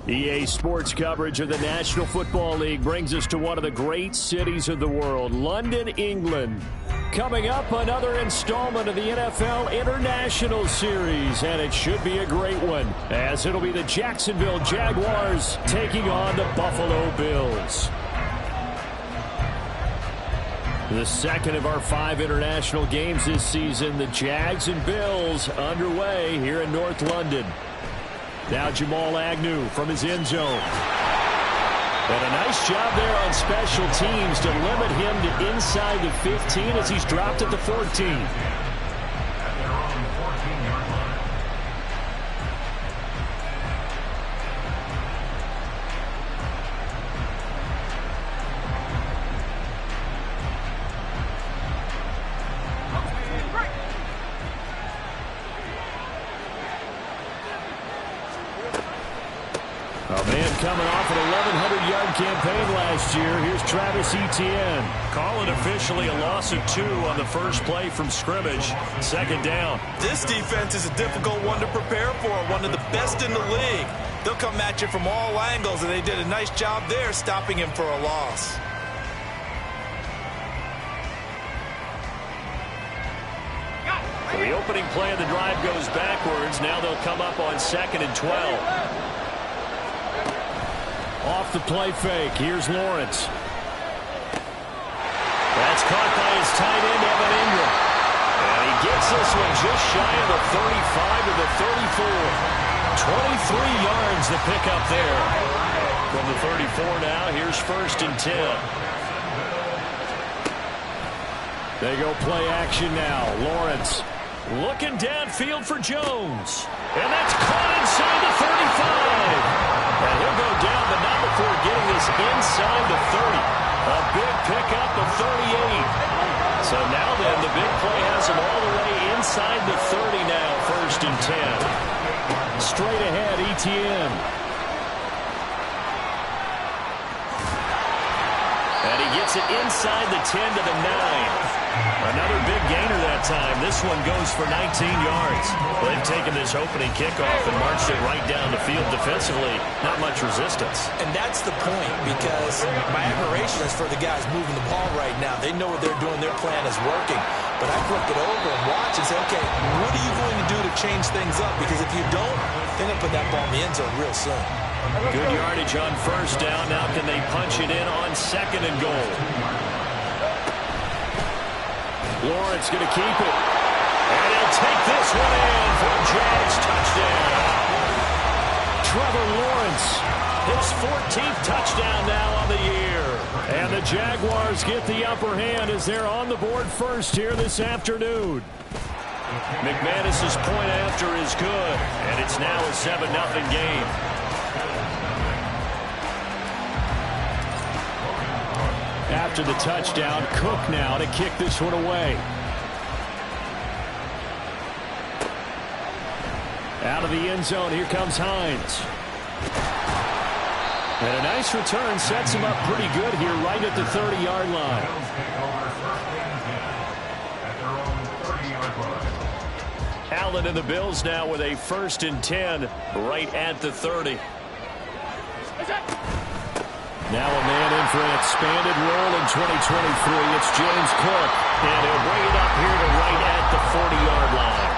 EA Sports coverage of the National Football League brings us to one of the great cities of the world, London, England. Coming up, another installment of the NFL International Series, and it should be a great one, as it'll be the Jacksonville Jaguars taking on the Buffalo Bills. The second of our 5 international games this season, the Jags and Bills underway here in North London. Now Jamal Agnew from his end zone. And a nice job there on special teams to limit him to inside the 15 as he's dropped at the 14. Coming off an 1,100-yard campaign last year, here's Travis Etienne. Call it officially a loss of 2 on the first play from scrimmage. Second down. This defense is a difficult one to prepare for, one of the best in the league. They'll come at you from all angles, and they did a nice job there stopping him for a loss. The opening play of the drive goes backwards. Now they'll come up on 2nd and 12. Off the play fake. Here's Lawrence. That's caught by his tight end, Evan Ingram. And he gets this one just shy of the 35 to the 34. 23 yards to pick up there. From the 34 now, here's 1st and 10. They go play action now. Lawrence looking downfield for Jones. And that's caught inside the 35. And he'll go down, but not before getting this inside the 30. A big pickup of 38. So now then, the big play has him all the way inside the 30 now, 1st and 10. Straight ahead, Etienne. And he gets it inside the 10 to the 9. Another big gainer that time. This one goes for 19 yards. They've taken this opening kickoff and marched it right down the field defensively. Not much resistance. And that's the point, because my admiration is for the guys moving the ball right now. They know what they're doing. Their plan is working. But I flip it over and watch and say, okay, what are you going to do to change things up? Because if you don't, they're going to put that ball in the end zone real soon. Good yardage on 1st down. Now can they punch it in on 2nd and goal? Lawrence going to keep it. And he'll take this one in for a Jags touchdown. Trevor Lawrence, his 14th touchdown now on the year. And the Jaguars get the upper hand as they're on the board first here this afternoon. McManus's point after is good, and it's now a 7-0 game. After the touchdown, Cook now to kick this one away. Out of the end zone, here comes Hines. And a nice return sets him up pretty good here right at the 30-yard line. Allen and the Bills now with a 1st and 10 right at the 30. Now a man in for an expanded role in 2023. It's James Cook. And he'll bring it up here to right at the 40-yard line.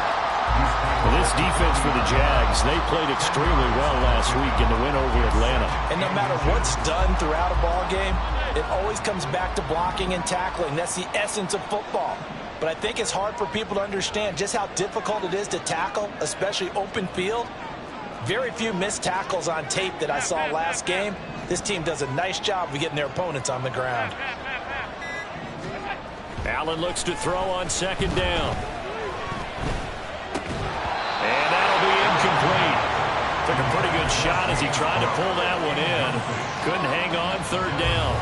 Well, this defense for the Jags, they played extremely well last week in the win over Atlanta. And no matter what's done throughout a ball game, it always comes back to blocking and tackling. That's the essence of football. But I think it's hard for people to understand just how difficult it is to tackle, especially open field. Very few missed tackles on tape that I saw last game. This team does a nice job of getting their opponents on the ground. Allen looks to throw on 2nd down. And that'll be incomplete. Took a pretty good shot as he tried to pull that one in. Couldn't hang on 3rd down.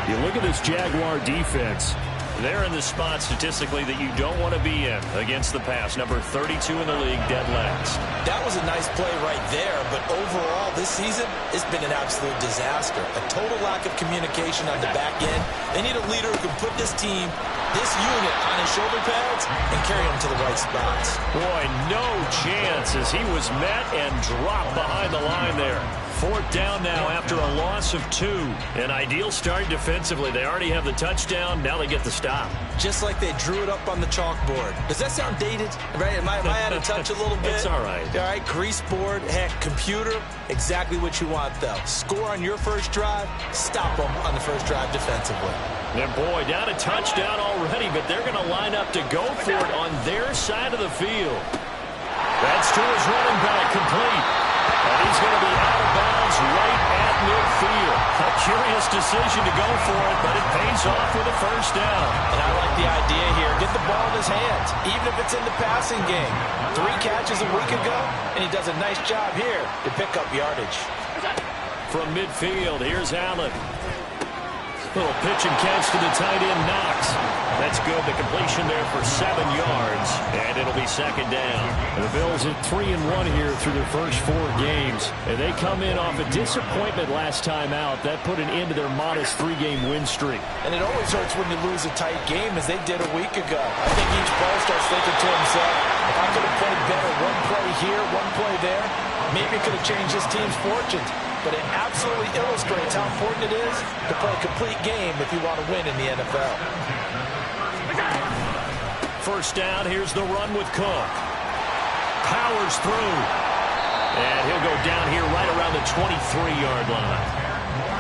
You look at this Jaguar defense. They're in the spot statistically that you don't want to be in against the pass. Number 32 in the league, dead last. That was a nice play right there, but overall this season, it's been an absolute disaster. A total lack of communication on the back end. They need a leader who can put this team, this unit, on his shoulder pads and carry them to the right spots. Boy, no chance as he was met and dropped behind the line there. 4th down now after a loss of 2. An ideal start defensively. They already have the touchdown. Now they get the stop. Just like they drew it up on the chalkboard. Does that sound dated? Right? Am I out of touch a little bit? It's all right. All right, grease board, heck, computer, exactly what you want, though. Score on your first drive, stop them on the first drive defensively. And boy, down a touchdown already, but they're going to line up to go for it on their side of the field. That's to his running back, complete. And he's going to be out of bounds right at midfield. A curious decision to go for it, but it pays off with a first down. And I like the idea here. Get the ball in his hands, even if it's in the passing game. 3 catches a week ago, and he does a nice job here to pick up yardage. From midfield, here's Allen. Little pitch and catch to the tight end, Knox. That's good. The completion there for 7 yards, and it'll be 2nd down. The Bills at 3-1 here through their first 4 games, and they come in off a disappointment last time out. That put an end to their modest 3-game win streak. And it always hurts when you lose a tight game, as they did a week ago. I think each player starts thinking to himself, if I could have played better, 1 play here, 1 play there, maybe it could have changed this team's fortunes. But it absolutely illustrates how important it is to play a complete game if you want to win in the NFL. First down, here's the run with Cook. Powers through. And he'll go down here right around the 23-yard line.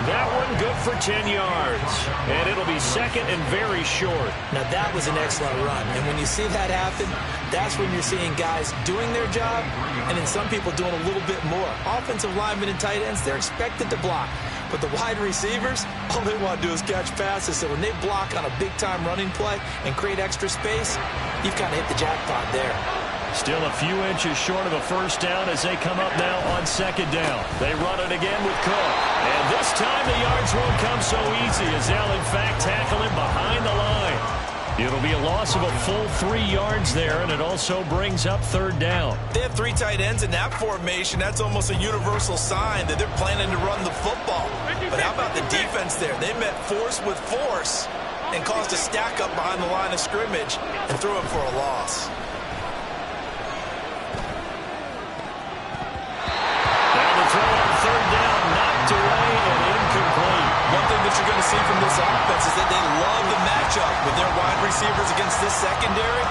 That one good for 10 yards. And it'll be 2nd and very short. Now that was an excellent run. And when you see that happen, that's when you're seeing guys doing their job and then some people doing a little bit more. Offensive linemen and tight ends, they're expected to block. But the wide receivers, all they want to do is catch passes. So when they block on a big-time running play and create extra space, you've kind of hit the jackpot there. Still a few inches short of a first down as they come up now on 2nd down. They run it again with Cook. And this time the yards won't come so easy as they'll in fact tackle him behind the line. It'll be a loss of a full 3 yards there, and it also brings up 3rd down. They have 3 tight ends in that formation. That's almost a universal sign that they're planning to run the football. But how about the defense there? They met force with force and caused a stack up behind the line of scrimmage and threw him for a loss. Throw on 3rd down, knocked away and incomplete. One thing that you're going to see from this offense is that they love the matchup with their wide receivers against this secondary.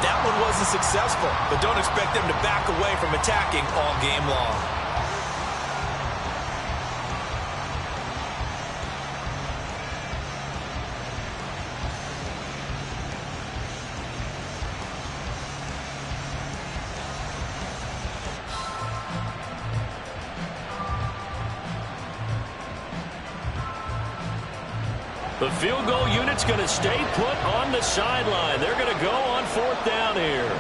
That one wasn't successful, but don't expect them to back away from attacking all game long. The field goal unit's going to stay put on the sideline. They're going to go on 4th down here.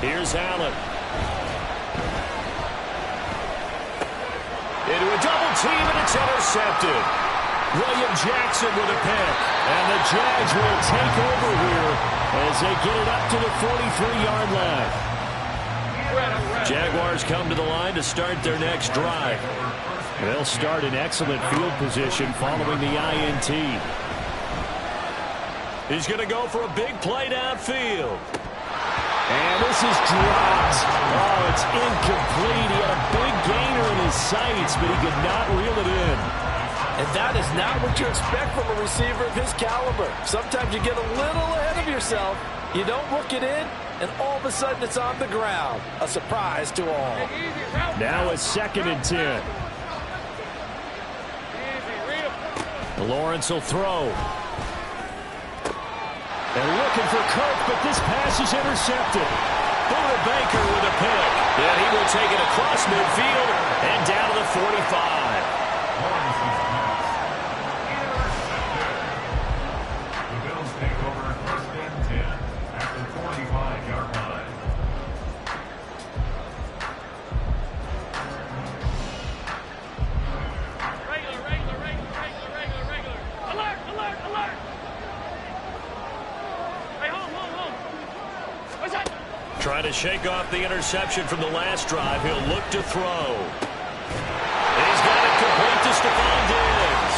Here's Allen. Into a double team, and it's intercepted. William Jackson with a pick. And the Jags will take over here as they get it up to the 43-yard line. Jaguars come to the line to start their next drive. They'll start in excellent field position following the INT. He's going to go for a big play downfield. And this is dropped. Oh, it's incomplete. He had a big gainer in his sights, but he could not reel it in. And that is not what you expect from a receiver of his caliber. Sometimes you get a little ahead of yourself. You don't look it in, and all of a sudden it's on the ground. A surprise to all. Now it's 2nd and 10. Lawrence will throw. And looking for Cook, but this pass is intercepted. Buda Baker with a pick. And he will take it across midfield and down to the 45. to shake off the interception from the last drive, he'll look to throw. He's got it complete to Stephon Diggs.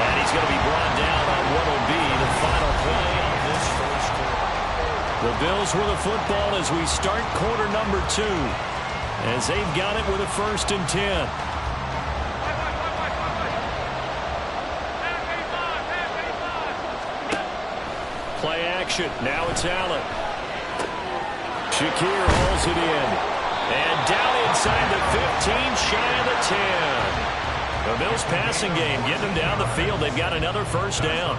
And he's going to be brought down on what will be the final play of this first quarter. The Bills with the football as we start quarter number 2. As they've got it with a 1st and 10. Play action. Now it's Allen. Shakir hauls it in. And down inside the 15, shy of the 10. The Bills passing game, getting them down the field. They've got another 1st down.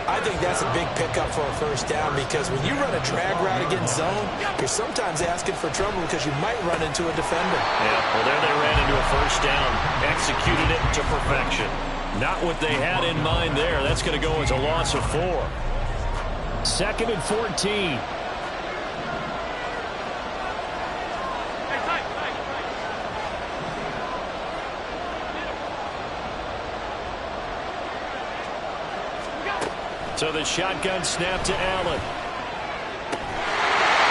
I think that's a big pickup for a 1st down because when you run a drag route against zone, you're sometimes asking for trouble because you might run into a defender. Yeah, well, there they ran into a 1st down. Executed it to perfection. Not what they had in mind there. That's going to go as a loss of 4. 2nd and 14. So the shotgun snap to Allen.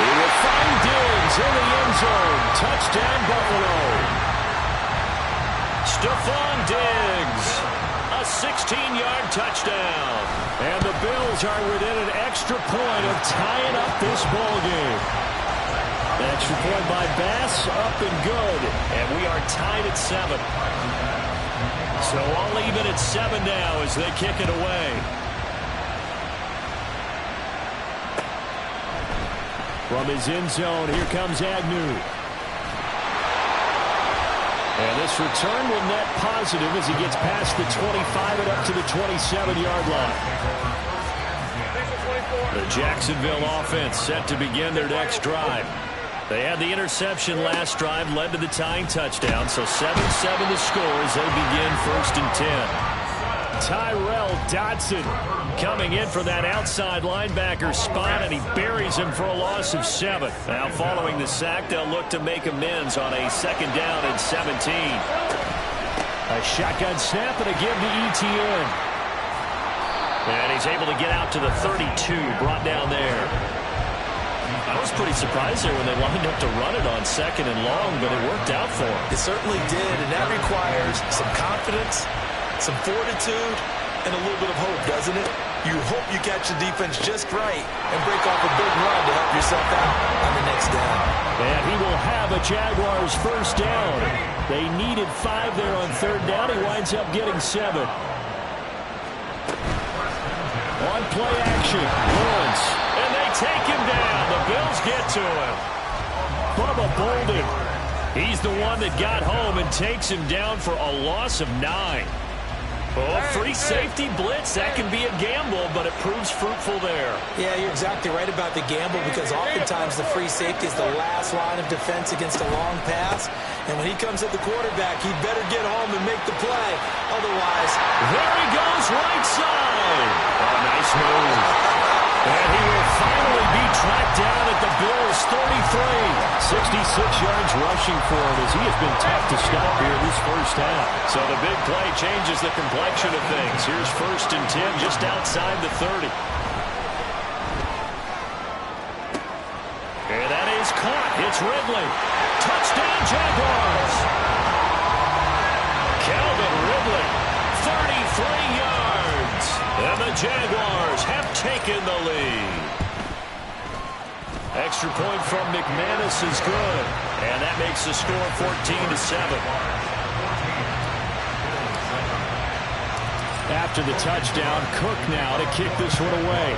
He will find Diggs in the end zone. Touchdown, Buffalo. Stephon Diggs. A 16-yard touchdown. And the Bills are within an extra point of tying up this ball game. Extra point by Bass, up and good. And we are tied at 7. So all even at 7 now as they kick it away. From his end zone, here comes Agnew. And this return will net positive as he gets past the 25 and up to the 27-yard line. The Jacksonville offense set to begin their next drive. They had the interception last drive, led to the tying touchdown, so 7-7 the score as they begin 1st and 10. Tyrell Dodson coming in for that outside linebacker spot, and he buries him for a loss of 7. Now following the sack, they'll look to make amends on a 2nd down and 17. A shotgun snap and a give to Etienne. And he's able to get out to the 32, brought down there. I was pretty surprised there when they lined up to run it on 2nd and long, but it worked out for him. It certainly did, and that requires some confidence, some fortitude, and a little bit of hope, doesn't it? You hope you catch the defense just right and break off a big run to help yourself out on the next down. And he will have a Jaguars 1st down. They needed 5 there on 3rd down. He winds up getting 7. On play action, Lawrence. And they take him down. The Bills get to him. Bubba Bolden. He's the one that got home and takes him down for a loss of 9. Oh, free safety blitz. That can be a gamble, but it proves fruitful there. Yeah, you're exactly right about the gamble because oftentimes the free safety is the last line of defense against a long pass. And when he comes at the quarterback, he'd better get home and make the play. Otherwise, there he goes right side. Oh, nice move. And he will finally be tracked down at the Bills' 33. 66 yards rushing for him as he has been tough to stop here in this 1st half. So the big play changes the complexion of things. Here's 1st and 10 just outside the 30. And that is caught. It's Ridley. Touchdown, Jaguars. Calvin Ridley, 33 yards. And the Jaguars have taken the lead. Extra point from McManus is good. And that makes the score 14-7. After the touchdown, Cook now to kick this one away.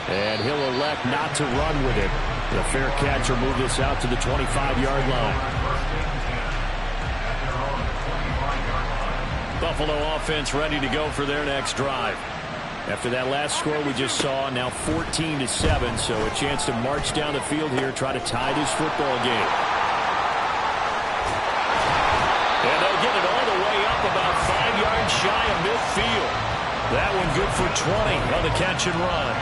And he'll elect not to run with it. The fair catch will move this out to the 25-yard line. Buffalo offense ready to go for their next drive. After that last score we just saw, now 14-7, so a chance to march down the field here, try to tie this football game. And they'll get it all the way up about 5 yards shy of midfield. That one good for 20 on the catch and run.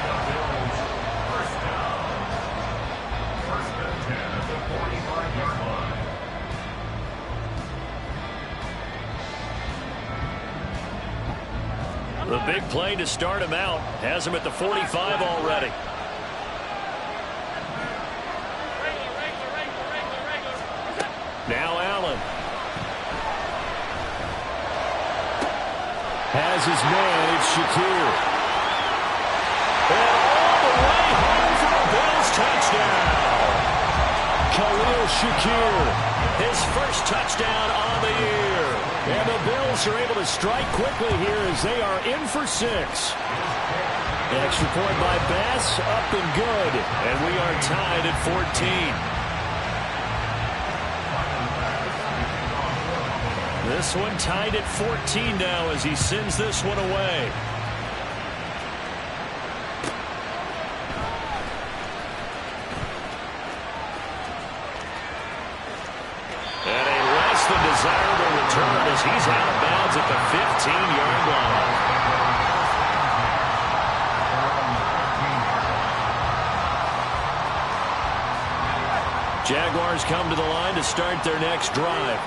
The big play to start him out. Has him at the 45 already. Now Allen. Has his man, it's Shakir. And all the way home for a Bills touchdown. Khalil Shakir. His first touchdown on the year. And the Bills are able to strike quickly here as they are in for 6. Extra point by Bass, up and good. And we are tied at 14. This one tied at 14 now as he sends this one away. And a less than desirable return as he's out of bounds at the 15-yard line. Jaguars come to the line to start their next drive.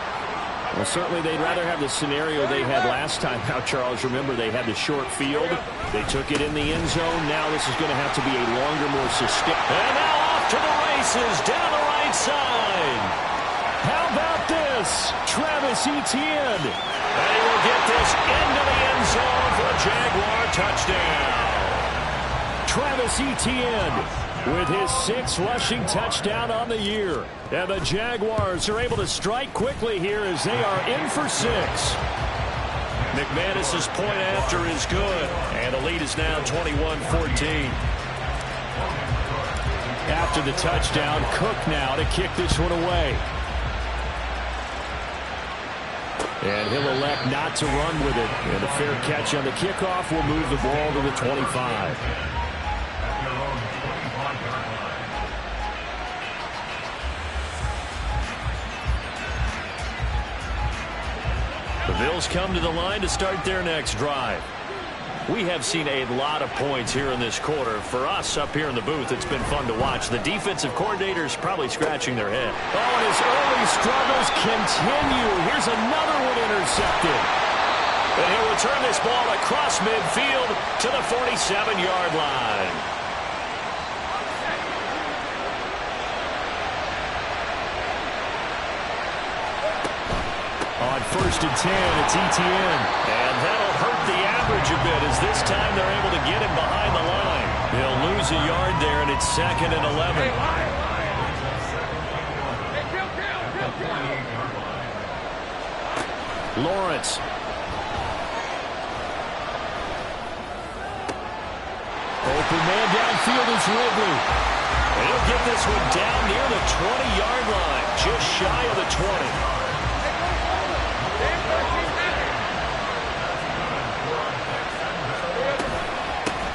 Well, certainly they'd rather have the scenario they had last time. Now, Charles, remember they had the short field. They took it in the end zone. Now this is going to have to be a longer, more sustained. And now off to the races down the right side. How about this? Travis Etienne. And he will get this into the end zone for a Jaguar touchdown. Travis Etienne with his 6th rushing touchdown on the year. And the Jaguars are able to strike quickly here as they are in for 6. McManus's point after is good. And the lead is now 21-14. After the touchdown, Cook now to kick this one away. And he'll elect not to run with it. And a fair catch on the kickoff will move the ball to the 25. The Bills come to the line to start their next drive. We have seen a lot of points here in this quarter. For us up here in the booth, it's been fun to watch. The defensive coordinator's probably scratching their head. Oh, and his early struggles continue. Here's another one intercepted. And he'll return this ball across midfield to the 47-yard line. On 1st and 10, it's Etienne. And that'll hurt the average a bit as this time they're able to get him behind the line. He'll lose a yard there, and it's 2nd and 11. Lawrence. Open man downfield is Ridley. And he'll get this one down near the 20-yard line, just shy of the 20.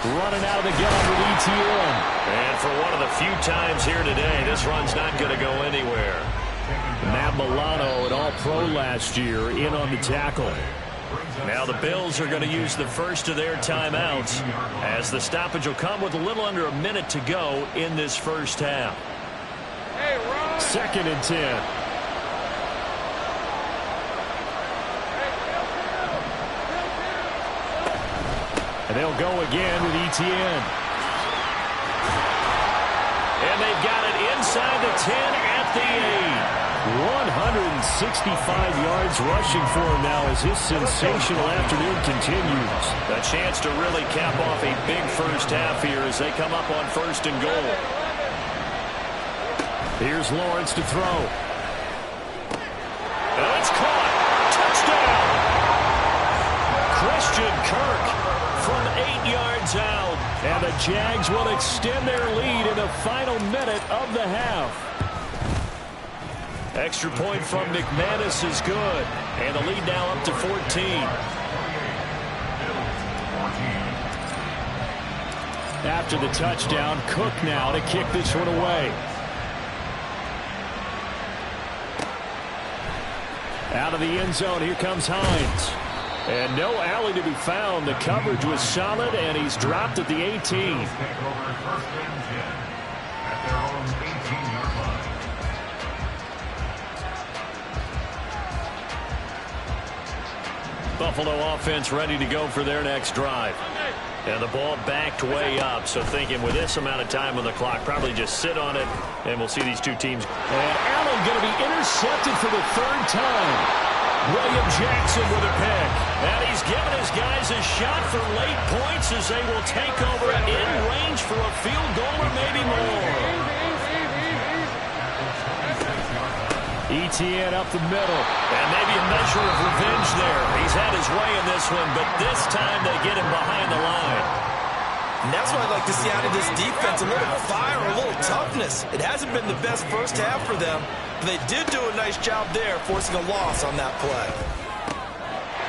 Running out of the gun with Etienne. And for one of the few times here today, this run's not going to go anywhere. Matt Milano, an All-Pro last year, in on the tackle. Now the Bills are going to use the first of their timeouts as the stoppage will come with a little under a minute to go in this first half. 2nd and 10. And they'll go again with Etienne. And they've got it inside the 10 at the 8. 165 yards rushing for him now as his sensational afternoon continues. A chance to really cap off a big first half here as they come up on 1st and goal. Here's Lawrence to throw. And it's caught. Touchdown. Christian Kirk from 8 yards out. And the Jags will extend their lead in the final minute of the half. Extra point from McManus is good. And the lead now up to 14. After the touchdown, Cook now to kick this one away. Out of the end zone, here comes Hines. And no alley to be found. The coverage was solid, and he's dropped at the 18. Buffalo offense ready to go for their next drive. And the ball backed way up, so thinking with this amount of time on the clock, probably just sit on it, and we'll see these two teams. And Allen going to be intercepted for the third time. William Jackson with a pick. And he's given his guys a shot for late points as they will take over in range for a field goal or maybe more. ETN up the middle. And maybe a measure of revenge there. He's had his way in this one, but this time they get him behind the line. And that's what I'd like to see out of this defense, a little fire, a little toughness. It hasn't been the best first half for them, but they did do a nice job there, forcing a loss on that play.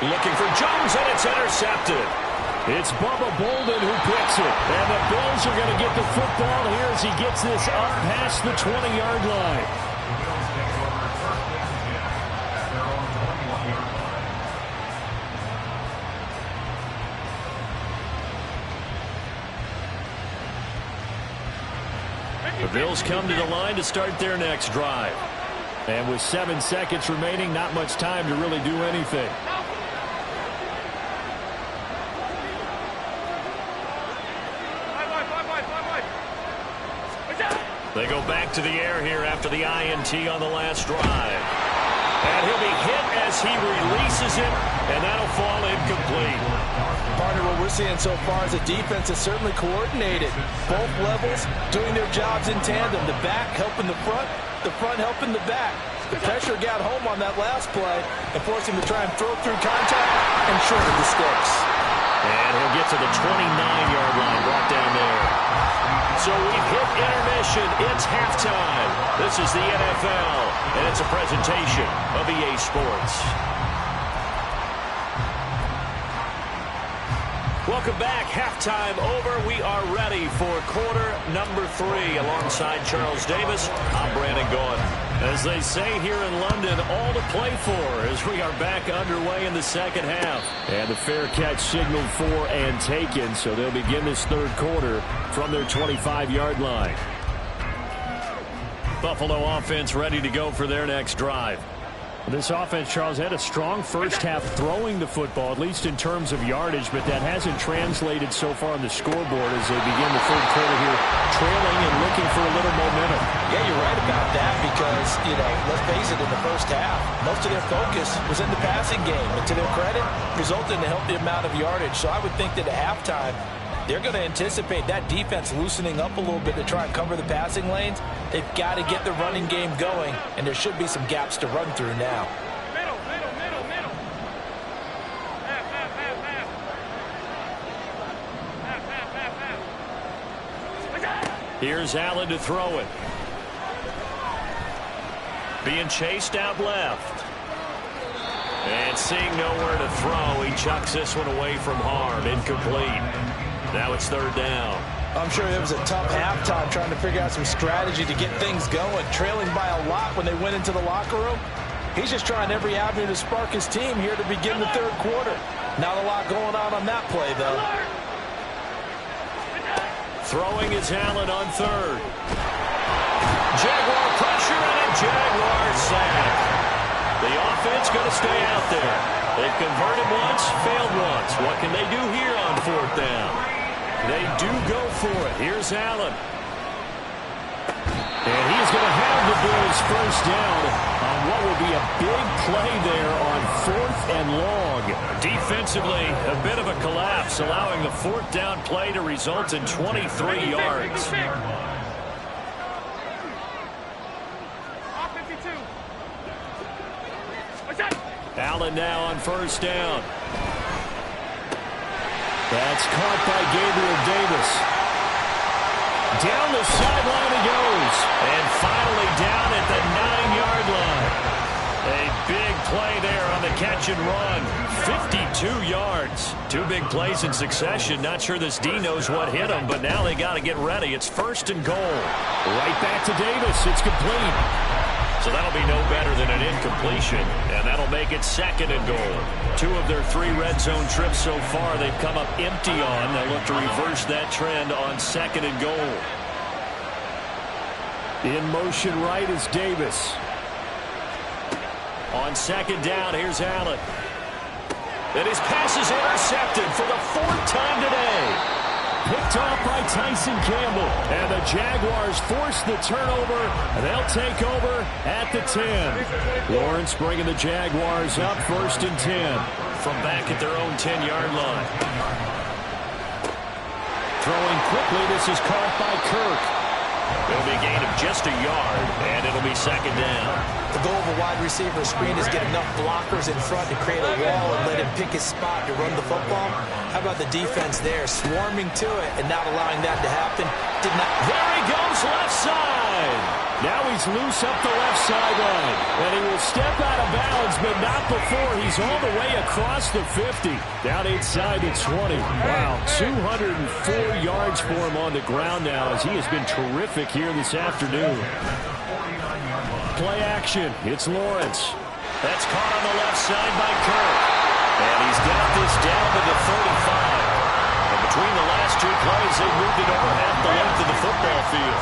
Looking for Jones, and it's intercepted. It's Bubba Bolden who picks it. And the Bills are going to get the football here as he gets this up past the 20-yard line. The Bills come to the line to start their next drive. And with 7 seconds remaining, not much time to really do anything. They go back to the air here after the INT on the last drive. And he'll be hit as he releases it, and that'll fall incomplete. Partner, what we're seeing so far is a defense that's certainly coordinated. Both levels doing their jobs in tandem. The back helping the front helping the back. The pressure got home on that last play and forced him to try and throw through contact and shorted the sticks. And he'll get to the 29-yard line, brought down there. So we've hit intermission. It's halftime. This is the NFL, and it's a presentation of EA Sports. Welcome back. Halftime over. We are ready for quarter number 3. Alongside Charles Davis, I'm Brandon Gaudin. As they say here in London, all to play for as we are back underway in the second half. And the fair catch signaled for and taken, so they'll begin this third quarter from their 25-yard line. Buffalo offense ready to go for their next drive. This offense, Charles, had a strong first half throwing the football, at least in terms of yardage, but that hasn't translated so far on the scoreboard as they begin the third quarter here, trailing and looking for a little momentum. Yeah, you're right about that because, let's face it, in the first half, most of their focus was in the passing game. And to their credit, resulted in a healthy amount of yardage. So I would think that at halftime, they're going to anticipate that defense loosening up a little bit to try and cover the passing lanes. They've got to get the running game going, and there should be some gaps to run through now. Middle. Here's Allen to throw it. Being chased out left. And seeing nowhere to throw, he chucks this one away from harm. Incomplete. Now it's third down. I'm sure it was a tough halftime trying to figure out some strategy to get things going. Trailing by a lot when they went into the locker room. He's just trying every avenue to spark his team here to begin the third quarter. Not a lot going on that play, though. Throwing is Allen on third. Jaguar pressure and a Jaguar sack. The offense going to stay out there. They've converted once, failed once. What can they do here on fourth down? They do go for it. Here's Allen. And he's going to have the Bills first down on what will be a big play there on 4th and long. Defensively, a bit of a collapse, allowing the fourth down play to result in 23 yards. Allen now on first down. That's caught by Gabriel Davis. Down the sideline he goes. And finally down at the 9-yard line. A big play there on the catch and run. 52 yards. 2 big plays in succession. Not sure this D knows what hit him, but now they got to get ready. It's first and goal. Right back to Davis. It's complete. So that'll be no better than an incompletion, and that'll make it second and goal. 2 of their 3 red zone trips so far they've come up empty on. They'll look to reverse that trend on second and goal. In motion right is Davis. On second down, here's Allen. And his pass is intercepted for the 4th time today. Picked off by Tyson Campbell. And the Jaguars force the turnover. And they'll take over at the 10. Lawrence bringing the Jaguars up 1st and 10. From back at their own 10-yard line. Throwing quickly, this is caught by Kirk. It'll be a gain of just a yard, and it'll be 2nd down. The goal of a wide receiver screen is get enough blockers in front to create a wall and let him pick his spot to run the football. How about the defense there, swarming to it and not allowing that to happen? There he goes, left side. Now he's loose up the left sideline. And he will step out of bounds, but not before. He's all the way across the 50. Down inside the 20. Wow, 204 yards for him on the ground now as he has been terrific here this afternoon. Play action. It's Lawrence. That's caught on the left side by Kirk. And he's got this down to the 35. And between the last 2 plays, they moved it over half the length of the football field.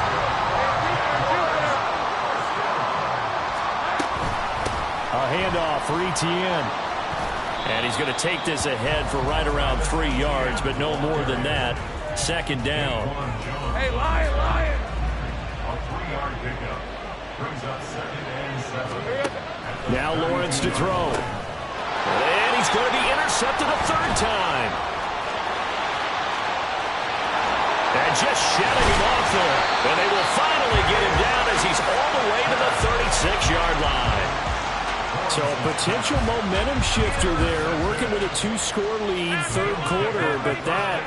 A handoff for Etienne. And he's going to take this ahead for right around 3 yards, but no more than that. 2nd down. Hey, Lion! A 3-yard pickup brings up 2nd and 7. Now Lawrence to throw. And he's going to be intercepted a 3rd time. And just shutting him off there. And they will finally get him down as he's all the way to the 36-yard line. So a potential momentum shifter there, working with a 2-score lead, 3rd quarter, but that,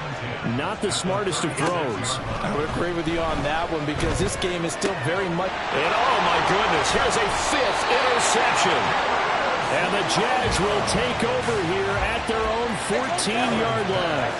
not the smartest of throws. I would agree with you on that one because this game is still very much... And oh my goodness, here's a 5th interception. And the Jags will take over here at their own 14-yard line.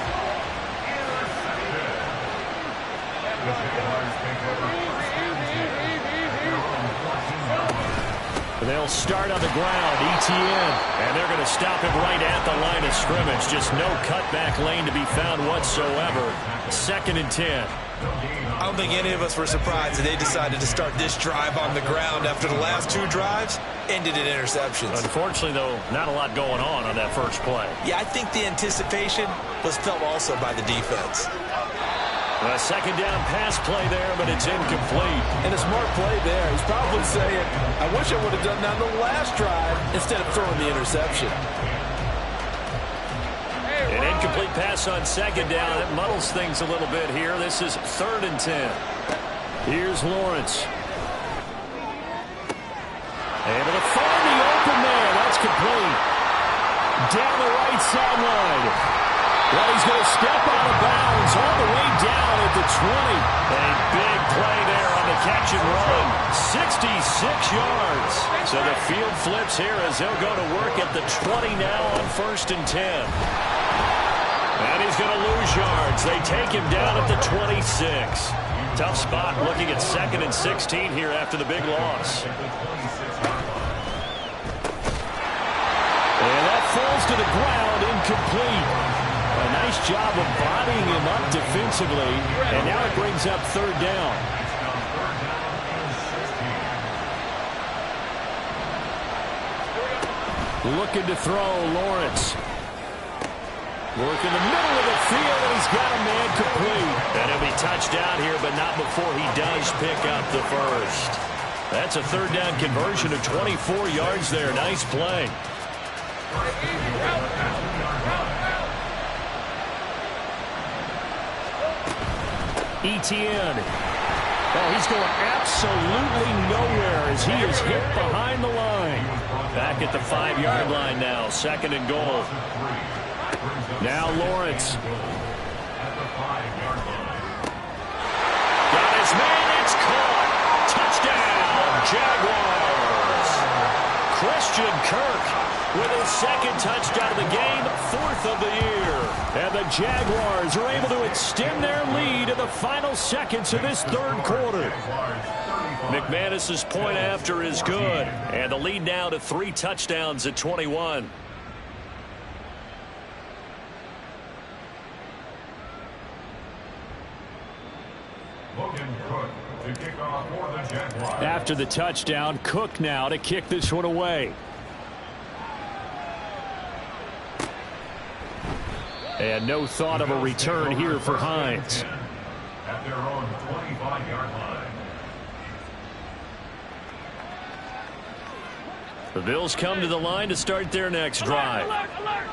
They'll start on the ground, Etienne, and they're going to stop him right at the line of scrimmage. Just no cutback lane to be found whatsoever. 2nd and 10. I don't think any of us were surprised that they decided to start this drive on the ground after the last 2 drives ended in interceptions. Unfortunately, though, not a lot going on that first play. Yeah, I think the anticipation was felt also by the defense. A 2nd down pass play there, but it's incomplete. And a smart play there. He's probably saying, I wish I would have done that on the last drive instead of throwing the interception. An incomplete pass on 2nd down. It muddles things a little bit here. This is 3rd and 10. Here's Lawrence. Able to find the open man. That's complete. Down the right sideline. Well, he's going to step out of bounds all the way down at the 20. A big play there on the catch and run. 66 yards. So the field flips here as they'll go to work at the 20 now on 1st and 10. And he's going to lose yards. They take him down at the 26. Tough spot looking at 2nd and 16 here after the big loss. And that falls to the ground, incomplete. A nice job of bodying him up defensively, and now it brings up 3rd down. Looking to throw, Lawrence. Work in the middle of the field, and he's got a man complete. And he'll be touched down here, but not before he does pick up the 1st. That's a 3rd down conversion of 24 yards there. Nice play. Etienne. Oh, he's going absolutely nowhere as he is hit behind the line. Back at the 5-yard line now. 2nd and goal. Now Lawrence. Got his man. It's caught. Touchdown, Jaguars. Christian Kirk with his 2nd touchdown of the game, 4th of the year. And the Jaguars are able to extend their lead in the final seconds of this 3rd quarter. McManus's point after is good. And the lead now to 3 touchdowns at 21. After the touchdown, Cook now to kick this one away. And no thought of a return here for Hines. At their own 25-yard line. The Bills come to the line to start their next drive.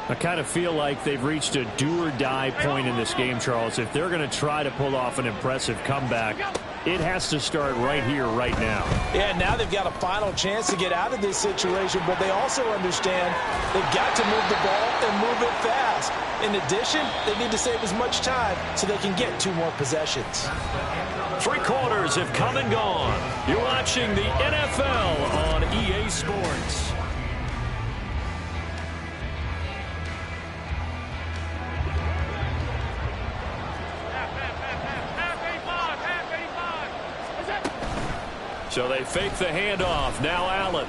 I kind of feel like they've reached a do-or-die point in this game, Charles. If they're going to try to pull off an impressive comeback, it has to start right here, right now. Yeah, now they've got a final chance to get out of this situation, but they also understand they've got to move the ball and move it fast. In addition, they need to save as much time so they can get 2 more possessions. 3 quarters have come and gone. You're watching the NFL on EA Sports. So they fake the handoff. Now Allen.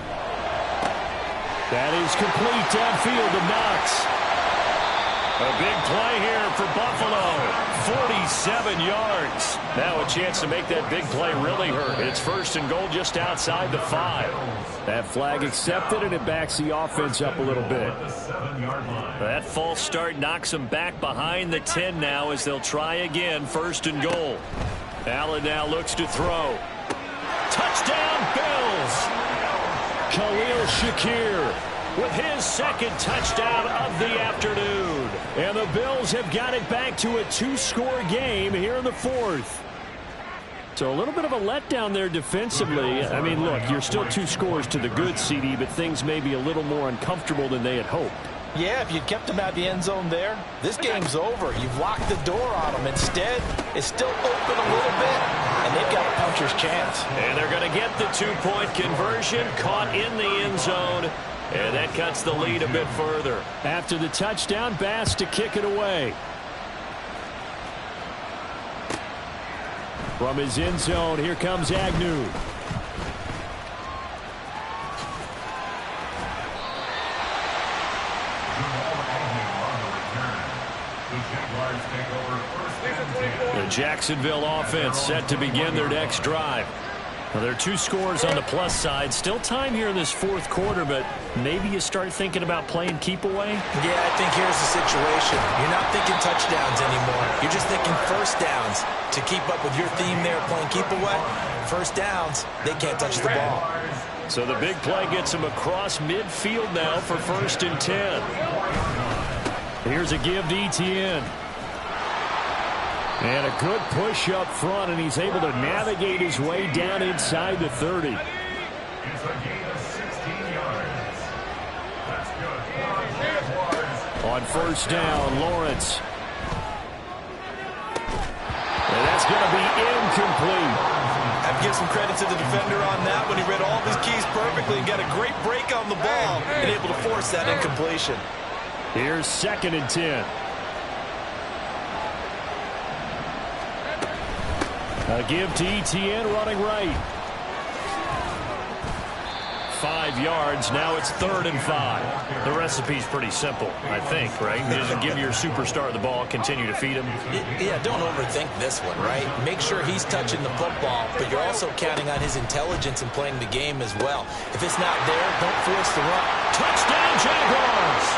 That is complete downfield to Knox. A big play here for Buffalo. 47 yards. Now a chance to make that big play really hurt. It's 1st and goal just outside the 5. That flag accepted, and it backs the offense up a little bit. That false start knocks them back behind the 10 now as they'll try again. 1st and goal. Allen now looks to throw. Touchdown, Bills! Khalil Shakir with his 2nd touchdown of the afternoon. And the Bills have got it back to a 2-score game here in the 4th. So a little bit of a letdown there defensively. I mean, look, you're still 2 scores to the good, CD, but things may be a little more uncomfortable than they had hoped. Yeah, if you'd kept them out of the end zone there, this game's over. You've locked the door on them. Instead, it's still open a little bit, and they've got a puncher's chance. And they're going to get the 2-point conversion, caught in the end zone, and that cuts the lead a bit further. After the touchdown, Bass to kick it away. From his end zone, here comes Agnew. The Jacksonville offense set to begin their next drive. Well, there are 2 scores on the plus side. Still time here in this 4th quarter, but maybe you start thinking about playing keep away? Yeah, I think here's the situation. You're not thinking touchdowns anymore. You're just thinking 1st downs. To keep up with your theme there, playing keep away, 1st downs, they can't touch the ball. So the big play gets him across midfield now for 1st and 10. Here's a give to Etienne. And a good push up front, and he's able to navigate his way down inside the 30. It's a gain of 16 yards. That's good. On 1st down, Lawrence. And that's going to be incomplete. I have to give some credit to the defender on that when he read all of his keys perfectly and got a great break on the ball and able to force that incompletion. Here's 2nd and 10. A give to Etienne running right. 5 yards. Now it's 3rd and 5. The recipe's pretty simple, I think, right? You just give your superstar the ball, continue to feed him. Yeah, don't overthink this one, right? Make sure he's touching the football, but you're also counting on his intelligence in playing the game as well. If it's not there, don't force the run. Touchdown, Jaguars!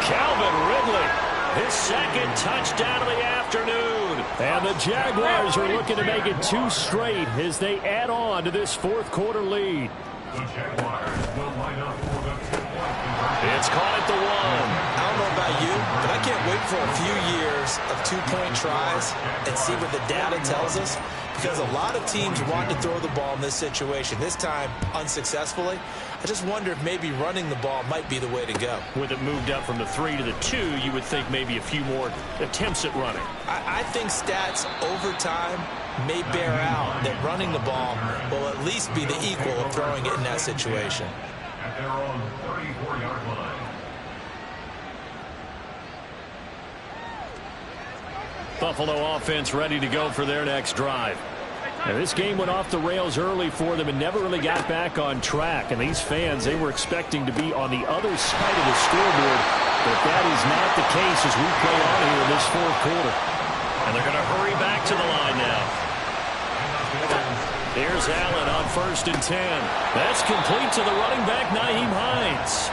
Calvin Ridley, his 2nd touchdown of the afternoon. And the Jaguars are looking to make it 2 straight as they add on to this 4th quarter lead. The Jaguars will line up for the 2-point conversion. It's caught at the 1. I don't know about you, but I can't wait for a few years of 2-point tries and see what the data tells us, because a lot of teams want to throw the ball in this situation. This time, unsuccessfully. I just wonder if maybe running the ball might be the way to go. With it moved up from the 3 to the 2, you would think maybe a few more attempts at running. I think stats over time may bear out that running the ball will at least be the equal of throwing it in that situation. At their own 34-yard line. Buffalo offense ready to go for their next drive. Now, this game went off the rails early for them and never really got back on track. And these fans, they were expecting to be on the other side of the scoreboard. But that is not the case as we play on here in this 4th quarter. And they're going to hurry back to the line now. Here's Allen on 1st and 10. That's complete to the running back, Nyheim Hines.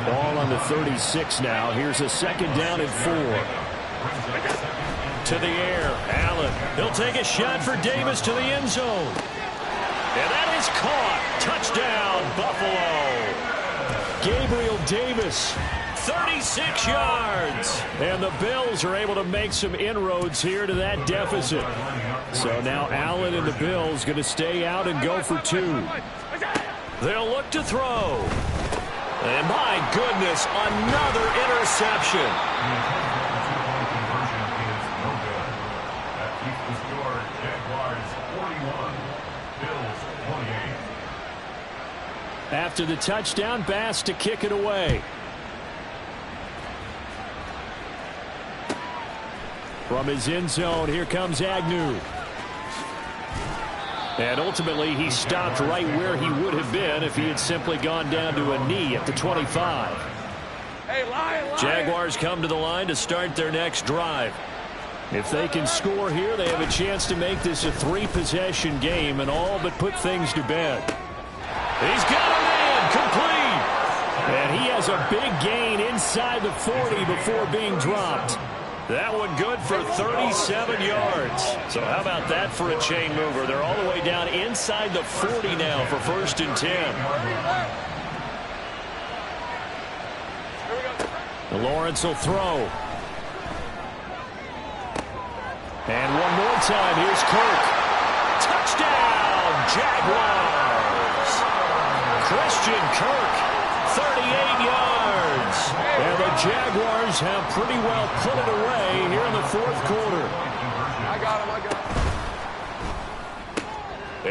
Ball on the 36 now. Here's a second down and 4. To the air, Allen. He'll take a shot for Davis to the end zone. And that is caught. Touchdown, Buffalo. Gabriel Davis. 36 yards. And the Bills are able to make some inroads here to that deficit. So now Allen and the Bills going to stay out and go for 2. They'll look to throw. And my goodness, another interception. After the touchdown, Bass to kick it away. From his end zone, here comes Agnew. And ultimately, he stopped right where he would have been if he had simply gone down to a knee at the 25. Hey, Lion. Jaguars come to the line to start their next drive. If they can score here, they have a chance to make this a 3-possession game and all but put things to bed. He's got a man complete. And he has a big gain inside the 40 before being dropped. That one good for 37 yards. So how about that for a chain mover? They're all the way down inside the 40 now for 1st and 10. Lawrence will throw. And one more time, here's Kirk. Touchdown, Jaguars. Christian Kirk, 38 yards. And the Jaguars have pretty well put it away here in the 4th quarter. I got him.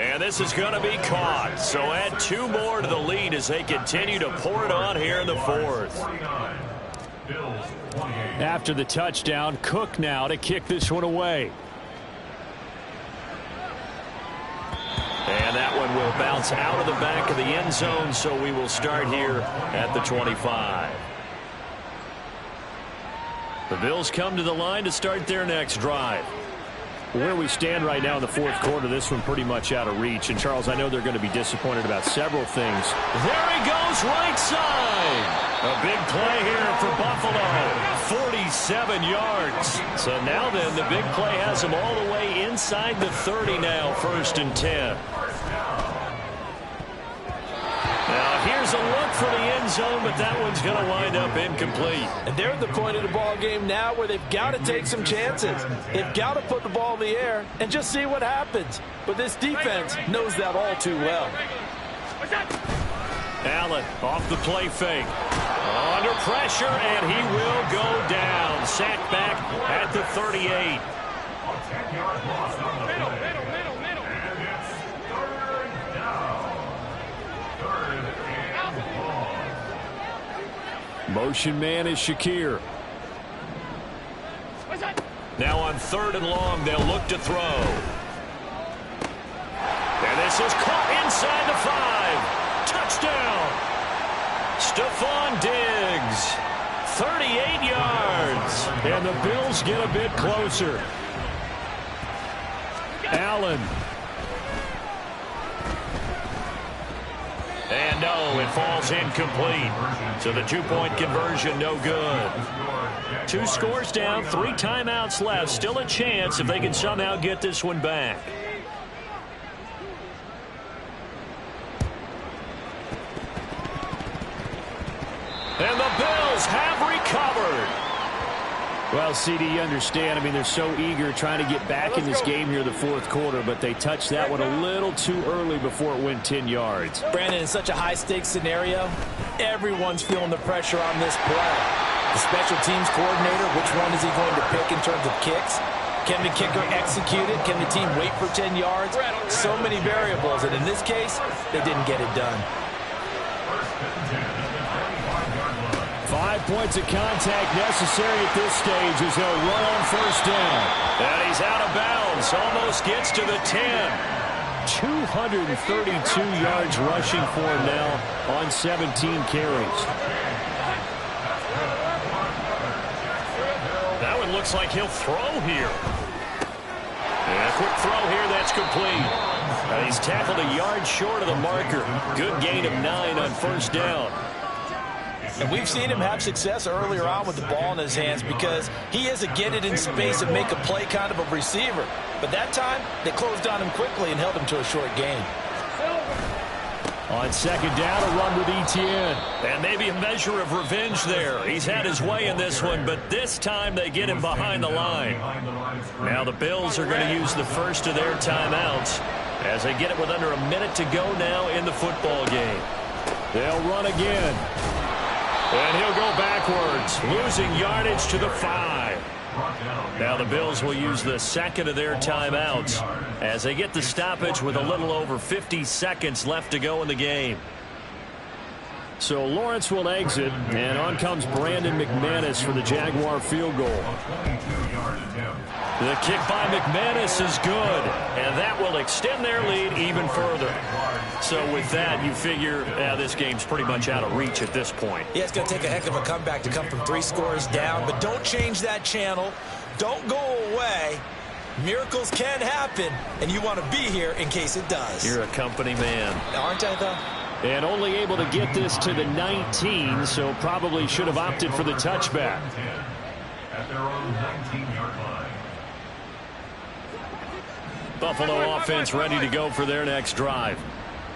And this is going to be caught. So add 2 more to the lead as they continue to pour it on here in the 4th. After the touchdown, Cook now to kick this one away. And that one will bounce out of the back of the end zone, so we will start here at the 25. The Bills come to the line to start their next drive. Where we stand right now in the 4th quarter, this one pretty much out of reach. And, Charles, I know they're going to be disappointed about several things. There he goes, right side. A big play here for Buffalo. 47 yards. So now then, the big play has them all the way inside the 30 now, 1st and 10. Now, here's a look for the end zone, but that one's going to wind up incomplete. And they're at the point of the ball game now where they've got to take some chances. They've got to put the ball in the air and just see what happens. But this defense knows that all too well. Allen off the play fake. Under pressure, and he will go down. Sacked back at the 38. A 10-yard loss on the play. And it's 3rd down. 3rd and long. Motion man is Shakir. Now on 3rd and long, they'll look to throw. And this is caught inside the 5. Touchdown. Stephon Diggs, 38 yards. And the Bills get a bit closer. Allen. And no, it falls incomplete. So the 2-point conversion, no good. 2 scores down, 3 timeouts left. Still a chance if they can somehow get this one back. And the Bills have recovered. Well, CD, you understand. I mean, they're so eager trying to get back in this game here in the 4th quarter, but they touched that one a little too early before it went 10 yards. Brandon, in such a high-stakes scenario, everyone's feeling the pressure on this play. The special teams coordinator, which one is he going to pick in terms of kicks? Can the kicker execute it? Can the team wait for 10 yards? So many variables, and in this case, they didn't get it done. 5 points of contact necessary at this stage as they'll run on 1st down. And he's out of bounds. Almost gets to the 10. 232 yards rushing for him now on 17 carries. That one looks like he'll throw here. And a quick throw here, that's complete. He's tackled a yard short of the marker. Good gain of 9 on 1st down. And we've seen him have success earlier on with the ball in his hands because he is a get-it in space and make a play kind of a receiver. But that time, they closed on him quickly and held him to a short gain. On second down, a run with Etienne. And maybe a measure of revenge there. He's had his way in this one, but this time they get him behind the line. Now the Bills are going to use the first of their timeouts as they get it with under a minute to go now in the football game. They'll run again. And he'll go backwards, losing yardage to the 5. Now the Bills will use the second of their timeouts as they get the stoppage with a little over 50 seconds left to go in the game. So Lawrence will exit, and on comes Brandon McManus for the Jaguar field goal. The kick by McManus is good, and that will extend their lead even further. So with that, you figure this game's pretty much out of reach at this point. Yeah, it's going to take a heck of a comeback to come from 3 scores down, but don't change that channel. Don't go away. Miracles can happen, and you want to be here in case it does. You're a company man. Aren't I, though? And only able to get this to the 19, so probably should have opted for the touchback. At their own 19-yard line. Buffalo offense ready to go for their next drive.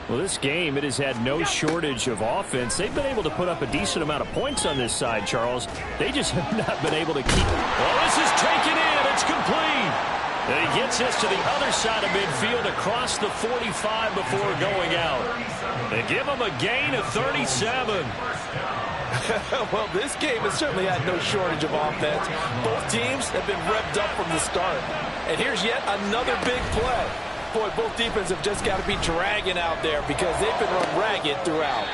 Well, this game, it has had no shortage of offense. They've been able to put up a decent amount of points on this side, Charles. They just have not been able to keep it. Well, this is taken in. It's complete. And he gets this to the other side of midfield across the 45 before going out. They give him a gain of 37. Well, this game has certainly had no shortage of offense. Both teams have been revved up from the start. And here's yet another big play. Boy, both defenses have just got to be dragging out there because they've been run ragged throughout.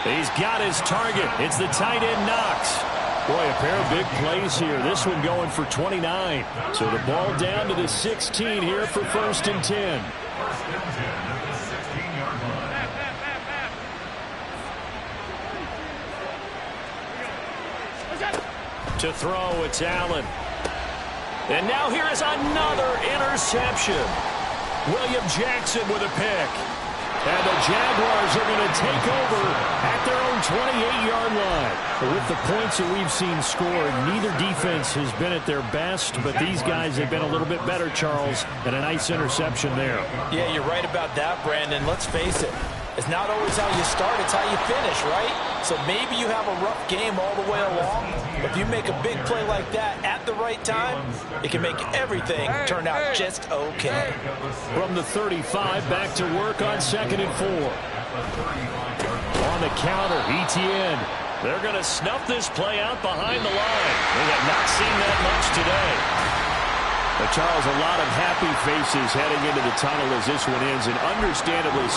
He's got his target. It's the tight end Knox. Boy, a pair of big plays here. This one going for 29. So the ball down to the 16 here for 1st and 10. First and 10 at the 16-yard line. To throw, it's Allen. And now here is another interception. William Jackson with a pick. And the Jaguars are going to take over at their own 28-yard line. With the points that we've seen scored, neither defense has been at their best, but these guys have been a little bit better, Charles, and a nice interception there. Yeah, you're right about that, Brandon. Let's face it. It's not always how you start, it's how you finish, right? So maybe you have a rough game all the way along, but if you make a big play like that at the right time, it can make everything turn out just okay. From the 35, back to work on 2nd and 4. On the counter, Etienne. They're going to snuff this play out behind the line. We have not seen that much today. But Charles, a lot of happy faces heading into the tunnel as this one ends, and understandably